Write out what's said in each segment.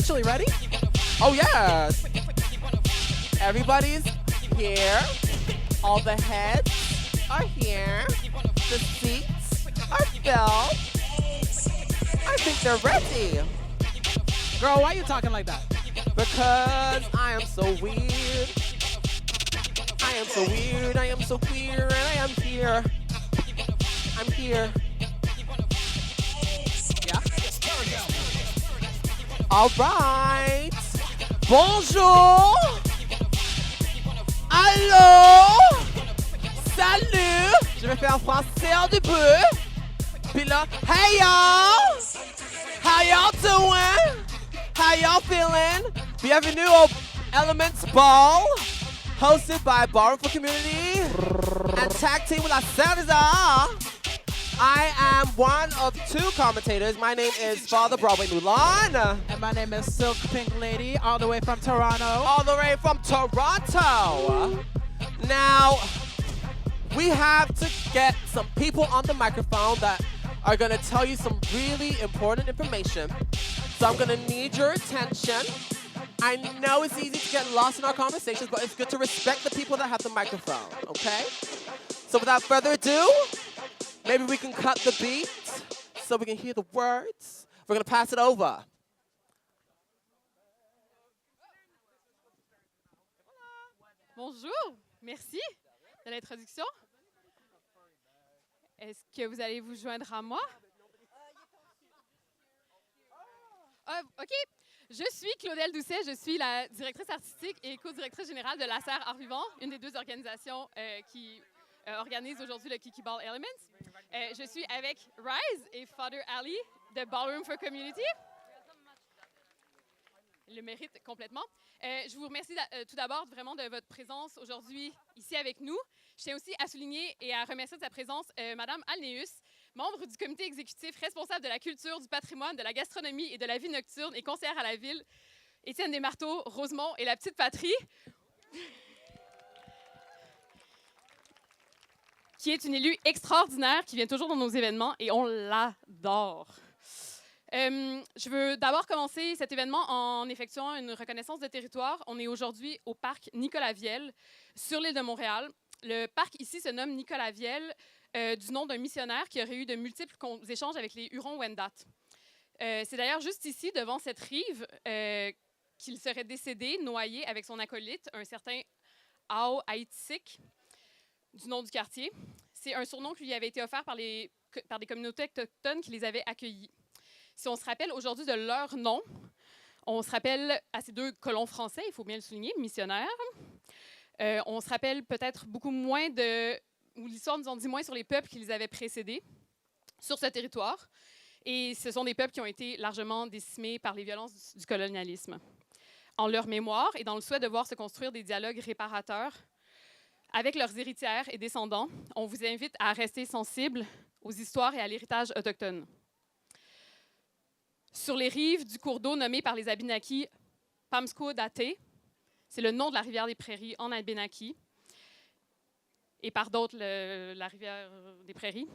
actually ready? Oh, yeah. Everybody's here. All the heads are here. The seats are filled. I think they're ready. Girl, why you talking like that? Because I am so weird. I am so weird. I am so queer. And I am here. I'm here. Yeah? All right. Bonjour. Allô. Salut. Je vais faire français en début. Puis là, hey y'all. How y'all doing? How y'all feeling? Bienvenue au Elements Ball, hosted by Ballroom for Community and tag team with La Cesar. I am one of two commentators. My name is Father Broadway Mulan. And my name is Silk Pink Lady, all the way from Toronto. All the way from Toronto. Now, we have to get some people on the microphone that are going to tell you some really important information. So I'm going to need your attention. I know it's easy to get lost in our conversations, but it's good to respect the people that have the microphone, okay? So without further ado, maybe we can cut the beat so we can hear the words. We're going to pass it over. Bonjour, merci de l'introduction. Est-ce que vous allez vous joindre à moi? OK. Je suis Claudel Doucet, je suis la directrice artistique et co-directrice générale de la Serre Art Vivant, une des deux organisations qui organise aujourd'hui le Kiki Ball Elements. Je suis avec Rise et Father Ali de Ballroom for Community. Le mérite complètement. Je vous remercie tout d'abord vraiment de votre présence aujourd'hui ici avec nous. Je tiens aussi à souligner et à remercier de sa présence Madame Alneus, membre du comité exécutif responsable de la culture, du patrimoine, de la gastronomie et de la vie nocturne et conseillère à la ville, Étienne Desmarteaux, Rosemont et la Petite Patrie, qui est une élue extraordinaire qui vient toujours dans nos événements et on l'adore. Je veux d'abord commencer cet événement en effectuant une reconnaissance de territoire. On est aujourd'hui au parc Nicolas-Viel, sur l'île de Montréal. Le parc ici se nomme Nicolas-Viel, du nom d'un missionnaire qui aurait eu de multiples échanges avec les Hurons-Wendat. C'est d'ailleurs juste ici, devant cette rive, qu'il serait décédé, noyé avec son acolyte, un certain Ao Aitsik, du nom du quartier. C'est un surnom qui lui avait été offert par des communautés autochtones qui les avaient accueillis. Si on se rappelle aujourd'hui de leur nom, on se rappelle à ces deux colons français, il faut bien le souligner, missionnaires. On se rappelle peut-être beaucoup moins ou l'histoire nous en dit moins sur les peuples qui les avaient précédés sur ce territoire. Et ce sont des peuples qui ont été largement décimés par les violences du colonialisme. En leur mémoire et dans le souhait de voir se construire des dialogues réparateurs avec leurs héritières et descendants, on vous invite à rester sensibles aux histoires et à l'héritage autochtone. Sur les rives du cours d'eau nommé par les Abénaquis Pamsco-Daté, c'est le nom de la rivière des Prairies en Abénaquis, et par d'autres la rivière des Prairies.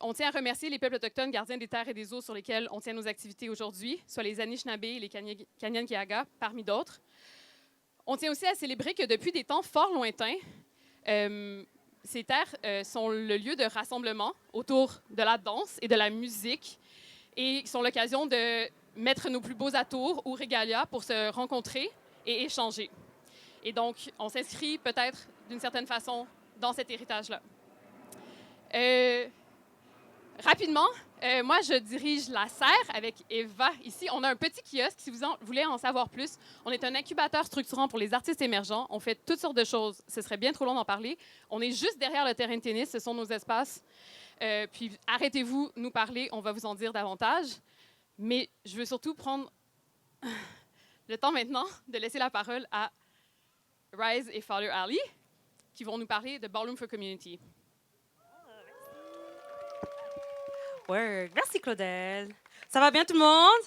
On tient à remercier les peuples autochtones gardiens des terres et des eaux sur lesquels on tient nos activités aujourd'hui, soit les Anishinaabe et les Kanyenkiaga, parmi d'autres. On tient aussi à célébrer que depuis des temps fort lointains, ces terres sont le lieu de rassemblement autour de la danse et de la musique, et qui sont l'occasion de mettre nos plus beaux atours ou régalia pour se rencontrer et échanger. Et donc, on s'inscrit peut-être d'une certaine façon dans cet héritage-là. Rapidement, moi, je dirige la Serre avec Eva ici. On a un petit kiosque, si vous voulez en savoir plus. On est un incubateur structurant pour les artistes émergents. On fait toutes sortes de choses. Ce serait bien trop long d'en parler. On est juste derrière le terrain de tennis. Ce sont nos espaces. Puis arrêtez-vous, nous parler. On va vous en dire davantage. Mais je veux surtout prendre le temps maintenant de laisser la parole à Rise et Father Ali, qui vont nous parler de Ballroom for Community. Word. Merci, Claudel. Ça va bien, tout le monde?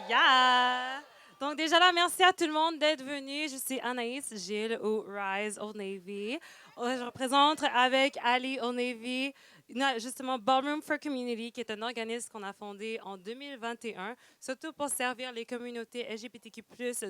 Yeah! Donc, déjà là, merci à tout le monde d'être venu. Je suis Anaïs Gilles au Rise Old Navy. Je représente avec Ali Onevi, justement Ballroom for Community, qui est un organisme qu'on a fondé en 2021, surtout pour servir les communautés LGBTQ+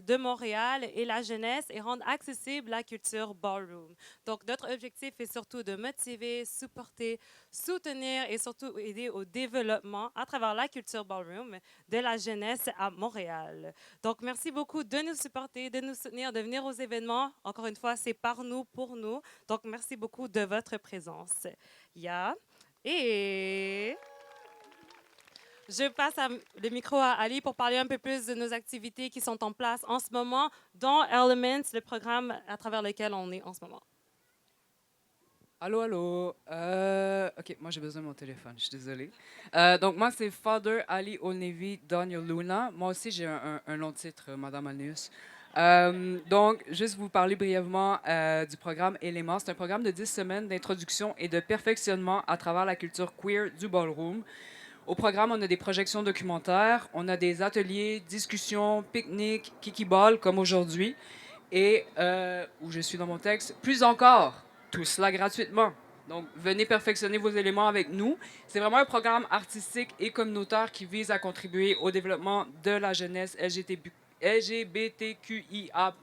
de Montréal et la jeunesse et rendre accessible la culture ballroom. Donc, notre objectif est surtout de motiver, supporter, soutenir et surtout aider au développement à travers la culture ballroom de la jeunesse à Montréal. Donc, merci beaucoup de nous supporter, de nous soutenir, de venir aux événements. Encore une fois, c'est par nous, pour nous. Donc, merci beaucoup de votre présence. Et je passe le micro à Ali pour parler un peu plus de nos activités qui sont en place en ce moment, dont Elements, le programme à travers lequel on est en ce moment. Allô, allô. OK, moi j'ai besoin de mon téléphone, je suis désolée. Donc moi c'est Father Ali Onevi Daniel Luna. Moi aussi j'ai un long titre, Madame Alneus. Donc, juste vous parler brièvement du programme Éléments. C'est un programme de 10 semaines d'introduction et de perfectionnement à travers la culture queer du ballroom. Au programme, on a des projections documentaires, on a des ateliers, discussions, pique-niques, kiki-ball, comme aujourd'hui. Et, où je suis dans mon texte, plus encore, tout cela gratuitement. Donc, venez perfectionner vos éléments avec nous. C'est vraiment un programme artistique et communautaire qui vise à contribuer au développement de la jeunesse LGBTQIA+,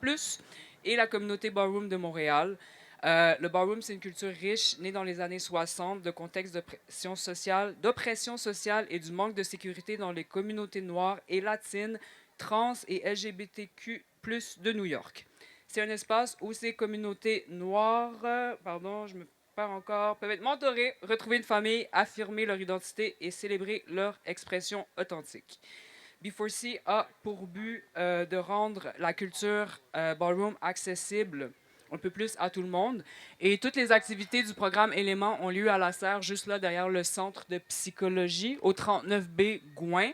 et la communauté ballroom de Montréal. Le ballroom, c'est une culture riche, née dans les années 60, de contexte d'oppression sociale et du manque de sécurité dans les communautés noires et latines, trans et LGBTQ+, de New York. C'est un espace où ces communautés noires, peuvent être mentorées, retrouver une famille, affirmer leur identité et célébrer leur expression authentique. B4C a pour but de rendre la culture ballroom accessible un peu plus à tout le monde. Et toutes les activités du programme Éléments ont lieu à la serre, juste là derrière le centre de psychologie, au 39B Gouin.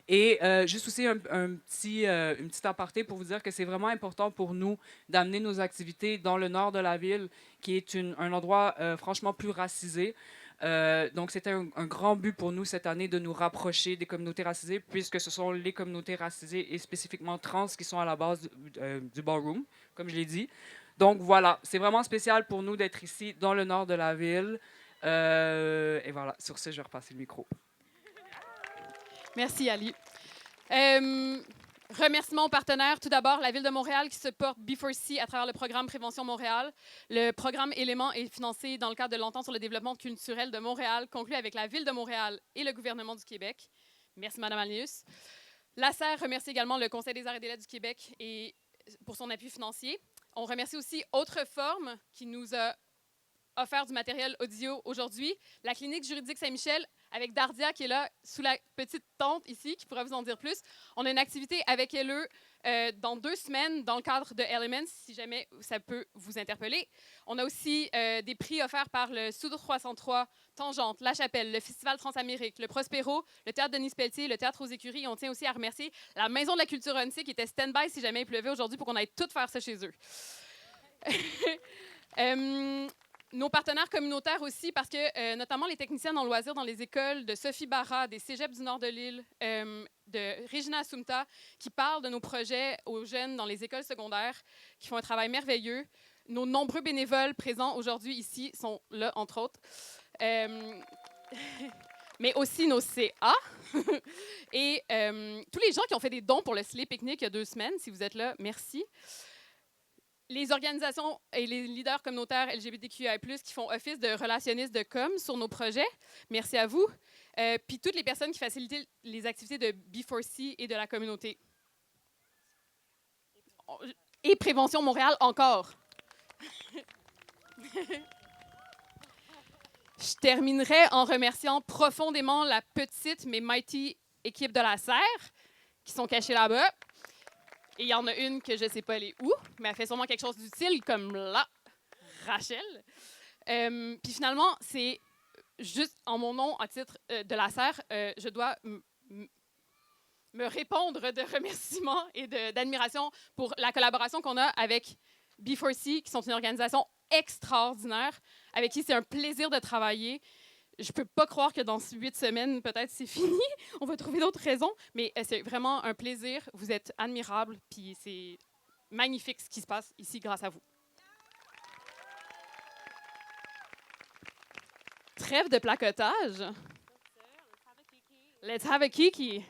Et juste aussi une petite aparté pour vous dire que c'est vraiment important pour nous d'amener nos activités dans le nord de la ville, qui est un endroit franchement plus racisé. Donc, c'était un grand but pour nous cette année de nous rapprocher des communautés racisées, puisque ce sont les communautés racisées et spécifiquement trans qui sont à la base du ballroom, comme je l'ai dit. Donc, voilà, c'est vraiment spécial pour nous d'être ici dans le nord de la ville. Et voilà, sur ce, je vais repasser le micro. Merci, Ali. Remerciements aux partenaires. Tout d'abord, la Ville de Montréal qui supporte B4C à travers le programme Prévention Montréal. Le programme Éléments est financé dans le cadre de l'entente sur le développement culturel de Montréal, conclu avec la Ville de Montréal et le gouvernement du Québec. Merci, Mme Alneus. La SER remercie également le Conseil des arts et des lettres du Québec pour son appui financier. On remercie aussi Autreforme qui nous a offert du matériel audio aujourd'hui. La clinique juridique Saint-Michel avec Dardia qui est là sous la petite tente ici, qui pourra vous en dire plus. On a une activité avec elle dans 2 semaines dans le cadre de Elements, si jamais ça peut vous interpeller. On a aussi des prix offerts par le Soudre 303, Tangente, La Chapelle, le Festival Transamérique, le Prospero, le Théâtre Denis Pelletier, le Théâtre aux Écuries. Et on tient aussi à remercier la Maison de la Culture Annecy qui était stand-by si jamais il pleuvait aujourd'hui pour qu'on aille tout faire ça chez eux. Nos partenaires communautaires aussi, parce que notamment les techniciennes en loisirs dans les écoles de Sophie Barra, des cégeps du nord de l'île, de Regina Assumpta, qui parlent de nos projets aux jeunes dans les écoles secondaires, qui font un travail merveilleux. Nos nombreux bénévoles présents aujourd'hui ici sont là, entre autres. Mais aussi nos CA. Et tous les gens qui ont fait des dons pour le Slay Picnic il y a 2 semaines, si vous êtes là, merci. Les organisations et les leaders communautaires LGBTQIA+, qui font office de relationnistes de com sur nos projets. Merci à vous. Puis toutes les personnes qui facilitent les activités de B4C et de la communauté. Et Prévention Montréal encore. Je terminerai en remerciant profondément la petite mais mighty équipe de la serre qui sont cachés là-bas. Et il y en a une que je ne sais pas elle est où, mais elle fait sûrement quelque chose d'utile, comme là, Rachel. Puis finalement, c'est juste en mon nom, à titre de la serre, je dois me répondre de remerciements et d'admiration pour la collaboration qu'on a avec B4C, qui sont une organisation extraordinaire, avec qui c'est un plaisir de travailler. Je ne peux pas croire que dans 8 semaines, peut-être c'est fini. On va trouver d'autres raisons. Mais c'est vraiment un plaisir. Vous êtes admirables. Puis c'est magnifique ce qui se passe ici grâce à vous. trêve de placotage. Let's have a kiki.